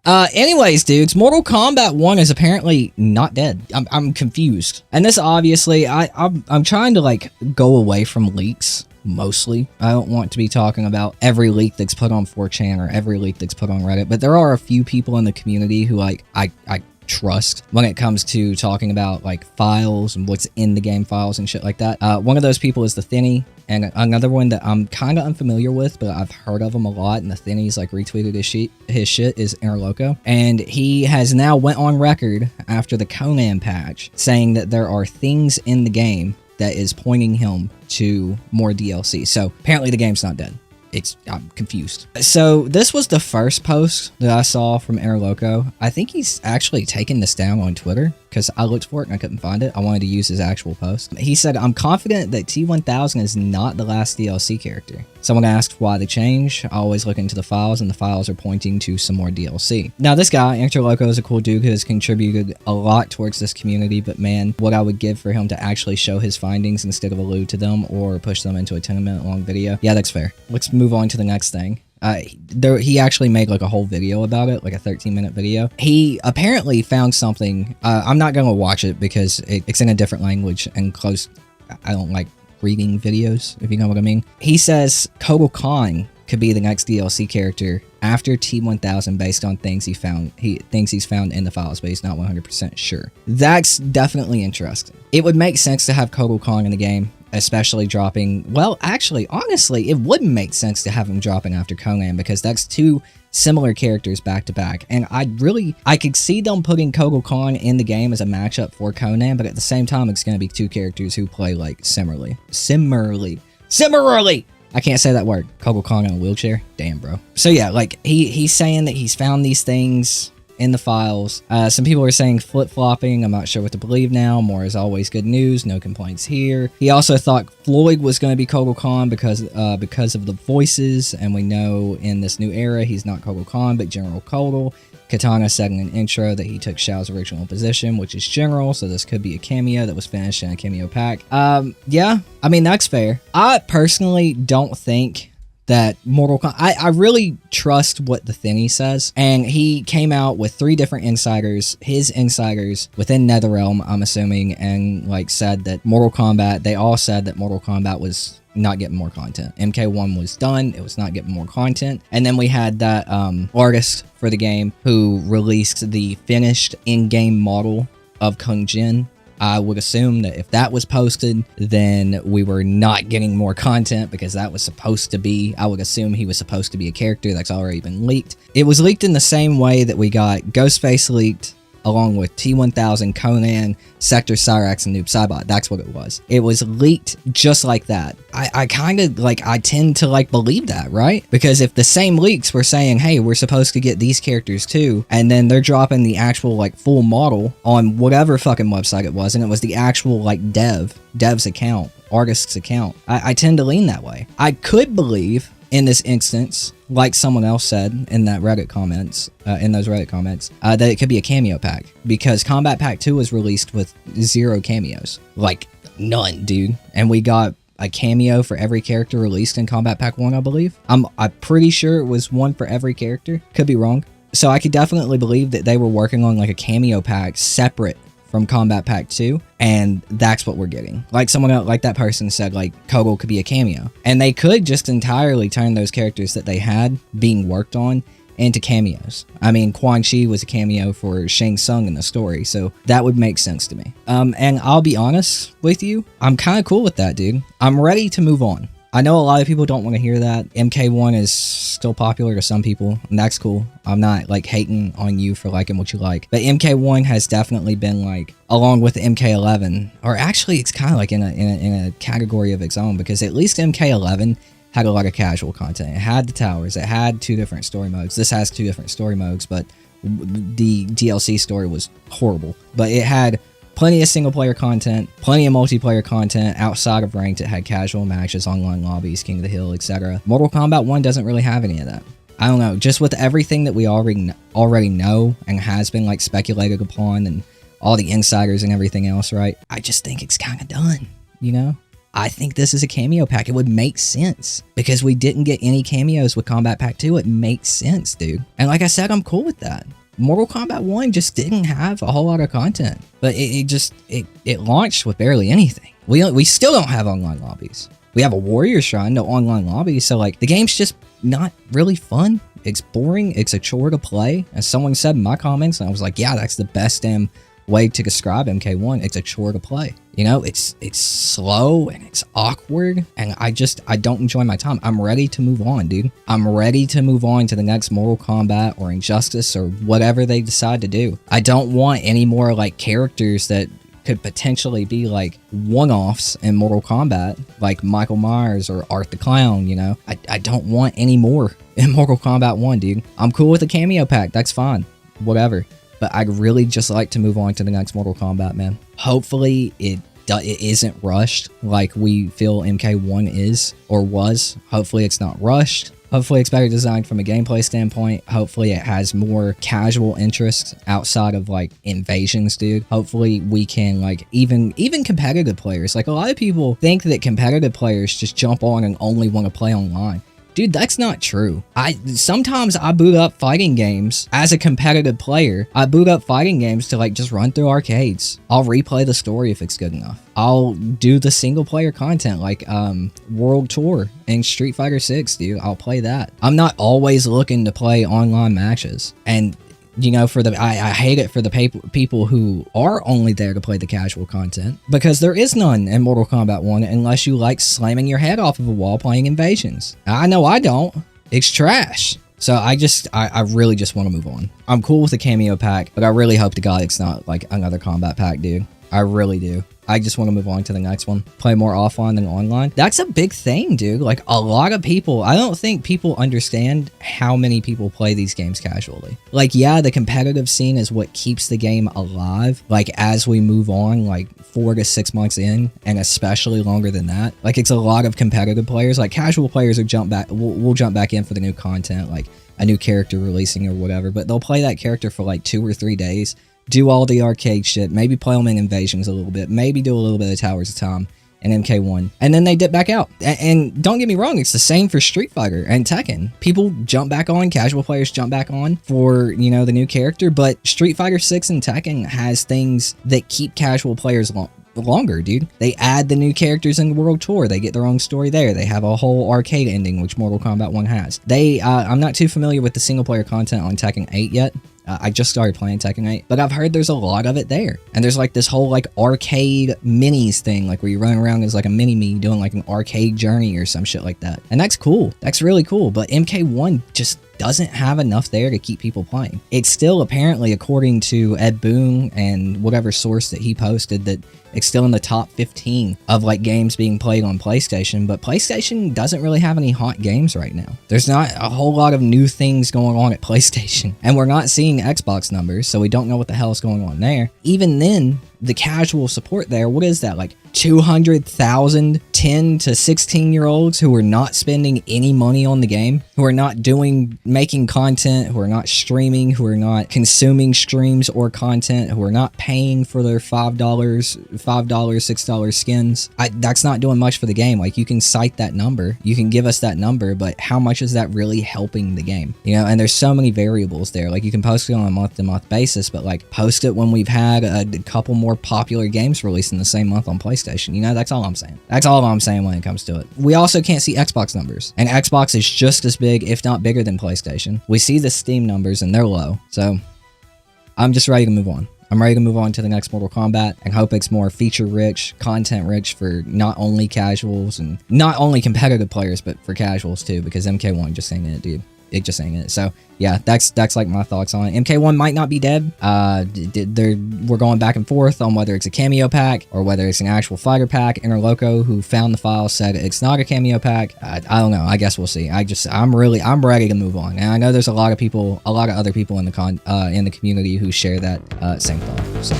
Anyways, dudes, Mortal Kombat 1 is apparently not dead. I'm confused. And this obviously, I'm trying to like go away from leaks. Mostly. I don't want to be talking about every leak that's put on 4chan or every leak that's put on Reddit, but there are a few people in the community who like I trust when it comes to talking about like files and what's in the game files and shit like that. One of those people is the Thinny, and another one that I'm kind of unfamiliar with, but I've heard of him a lot, and the Thinny's like retweeted his shit is Interloco, and he has now went on record after the Conan patch saying that there are things in the game that is pointing him to more DLC. So apparently the game's not dead. I'm confused. So this was the first post that I saw from Interloco. I think he's actually taken this down on Twitter because I looked for it and I couldn't find it. I wanted to use his actual post. He said, "I'm confident that T1000 is not the last DLC character. Someone asked why the change. I always look into the files, and the files are pointing to some more DLC." Now, this guy, Interloco, is a cool dude who has contributed a lot towards this community, but man, what I would give for him to actually show his findings instead of allude to them or push them into a 10-minute long video. Yeah, that's fair. Let's move on to the next thing. He actually made like a whole video about it, like a 13-minute video. He apparently found something. I'm not going to watch it because it's in a different language and close. I don't like reading videos, if you know what I mean. He says Kotal Khan could be the next DLC character after T1000 based on things he found. He thinks he's found in the files, but he's not 100% sure. That's definitely interesting. It would make sense to have Kotal Khan in the game, especially dropping, well, actually, honestly, it wouldn't make sense to have him dropping after Conan because that's two similar characters back to back. And I could see them putting Kotal Khan in the game as a matchup for Conan, but at the same time, it's going to be two characters who play like similarly. I can't say that word. Kotal Khan in a wheelchair? Damn, bro. So yeah, like he's saying that he's found these things in the files. Some people are saying flip-flopping. I'm not sure what to believe now. More is always good news. No complaints here. He also thought Floyd was going to be Kotal Khan because of the voices, and we know in this new era he's not Kotal Khan but General Kotal. Katana said in an intro that he took Shao's original position, which is General, so this could be a cameo that was finished in a cameo pack. Yeah, I mean, that's fair. I personally don't think that Mortal Kombat... I really trust what the Thinny says, and he came out with 3 different insiders, his insiders within NetherRealm, I'm assuming, and like said that Mortal Kombat, they all said that Mortal Kombat was not getting more content. MK1 was done, it was not getting more content. And then we had that artist for the game who released the finished in-game model of Kung Jin. I would assume that if that was posted, then we were not getting more content because that was supposed to be, I would assume he was supposed to be a character that's already been leaked. It was leaked in the same way that we got Ghostface leaked, along with T1000, Conan, Sector Cyrax, and Noob Saibot. That's what it was. It was leaked just like that. I kind of, like, I tend to, like, believe that, right? Because if the same leaks were saying, hey, we're supposed to get these characters too, and then they're dropping the actual, like, full model on whatever fucking website it was, and it was the actual, like, dev's account, artist's account, I tend to lean that way. I could believe, in this instance, like someone else said in that Reddit comments, that it could be a cameo pack, because Kombat Pack 2 was released with 0 cameos. Like, none, dude. And we got a cameo for every character released in Kombat Pack 1, I believe. I'm pretty sure it was one for every character. Could be wrong. So I could definitely believe that they were working on like a cameo pack separate from Kombat Pack 2, and that's what we're getting. Like someone else, like that person said, like Kotal could be a cameo, and they could just entirely turn those characters that they had being worked on into cameos. I mean, Quan Chi was a cameo for Shang Tsung in the story, so that would make sense to me. And I'll be honest with you, I'm kind of cool with that, dude. I'm ready to move on. I know a lot of people don't want to hear that. MK1 is still popular to some people, and that's cool. I'm not, like, hating on you for liking what you like. But MK1 has definitely been, like, along with MK11, or actually it's kind of like in a category of its own, because at least MK11 had a lot of casual content. It had the towers. It had 2 different story modes. This has 2 different story modes, but the DLC story was horrible. But it had plenty of single-player content, plenty of multiplayer content. Outside of ranked, it had casual matches, online lobbies, King of the Hill, etc. Mortal Kombat 1 doesn't really have any of that. I don't know, just with everything that we already know and has been, like, speculated upon, and all the insiders and everything else, right? I just think it's kind of done, you know? I think this is a cameo pack. It would make sense because we didn't get any cameos with Kombat Pack 2. It makes sense, dude. And like I said, I'm cool with that. Mortal Kombat 1 just didn't have a whole lot of content, but it launched with barely anything. We still don't have online lobbies. We have a Warrior Shrine, no online lobbies, so like the game's just not really fun. It's boring. It's a chore to play. As someone said in my comments, and I was like, yeah, that's the best damn way to describe MK1. It's a chore to play. You know, it's slow and it's awkward, and I don't enjoy my time. I'm ready to move on, dude. I'm ready to move on to the next Mortal Kombat or Injustice or whatever they decide to do. I don't want any more like characters that could potentially be like one-offs in Mortal Kombat, like Michael Myers or Art the Clown, you know? I don't want any more in Mortal Kombat 1, dude. I'm cool with the cameo pack. That's fine. Whatever. But I'd really just like to move on to the next Mortal Kombat, man. Hopefully it isn't rushed like we feel MK1 is or was. Hopefully it's not rushed. Hopefully it's better designed from a gameplay standpoint. Hopefully it has more casual interests outside of like invasions, dude. Hopefully we can like even competitive players. Like a lot of people think that competitive players just jump on and only want to play online. Dude, that's not true. Sometimes I boot up fighting games as a competitive player. I boot up fighting games to like just run through arcades. I'll replay the story if it's good enough. I'll do the single player content like World Tour and Street Fighter 6, dude. I'll play that. I'm not always looking to play online matches. And you know, I hate it for the people who are only there to play the casual content, because there is none in Mortal Kombat 1 unless you like slamming your head off of a wall playing Invasions. I know I don't. It's trash. So I really just want to move on. I'm cool with the cameo pack, but I really hope to God it's not like another Kombat pack, dude. I really do. I just want to move on to the next one. Play more offline than online. That's a big thing, dude. Like a lot of people, I don't think people understand how many people play these games casually. Like, yeah, the competitive scene is what keeps the game alive. Like as we move on, like 4 to 6 months in, and especially longer than that. Like it's a lot of competitive players. Like casual players will jump back in for the new content, like a new character releasing or whatever, but they'll play that character for like 2 or 3 days. Do all the arcade shit, maybe play them in Invasions a little bit, maybe do a little bit of Towers of Time and MK1, and then they dip back out. And don't get me wrong, it's the same for Street Fighter and Tekken. People jump back on, casual players jump back on for, you know, the new character, but Street Fighter 6 and Tekken has things that keep casual players longer, dude. They add the new characters in the World Tour. They get their own story there. They have a whole arcade ending, which Mortal Kombat 1 has. I'm not too familiar with the single player content on Tekken 8 yet. I just started playing Tekken 8, but I've heard there's a lot of it there. And there's like this whole like arcade minis thing, like where you run around as like a mini-me doing like an arcade journey or some shit like that. And that's cool. That's really cool. But MK1 just doesn't have enough there to keep people playing. It's still apparently, according to Ed Boon and whatever source that he posted, that it's still in the top 15 of like games being played on PlayStation, but PlayStation doesn't really have any hot games right now. There's not a whole lot of new things going on at PlayStation, and we're not seeing Xbox numbers, so we don't know what the hell is going on there. Even then, the casual support there, what is that, like 200,000 10 to 16 year olds who are not spending any money on the game, who are not making content, who are not streaming, who are not consuming streams or content, who are not paying for their $5, $6 skins. That's not doing much for the game. Like, you can cite that number, you can give us that number, but how much is that really helping the game? You know, and there's so many variables there. Like, you can post it on a month-to-month basis, but like, post it when we've had a couple more popular games released in the same month on PlayStation. You know, that's all I'm saying. That's all I'm saying when it comes to it. We also can't see Xbox numbers, and Xbox is just as big, if not bigger, than PlayStation. We see the Steam numbers and they're low, so I'm just ready to move on. I'm ready to move on to the next Mortal Kombat and hope it's more feature-rich, content-rich for not only casuals and not only competitive players, but for casuals too, because MK1 just ain't it, dude. It just ain't it. So yeah, that's like my thoughts on it. MK1 might not be dead. We're going back and forth on whether it's a cameo pack or whether it's an actual fighter pack. Interloco, who found the file, said it's not a cameo pack. I don't know. I guess we'll see. I'm ready to move on. And I know there's a lot of other people in the community who share that same thought. So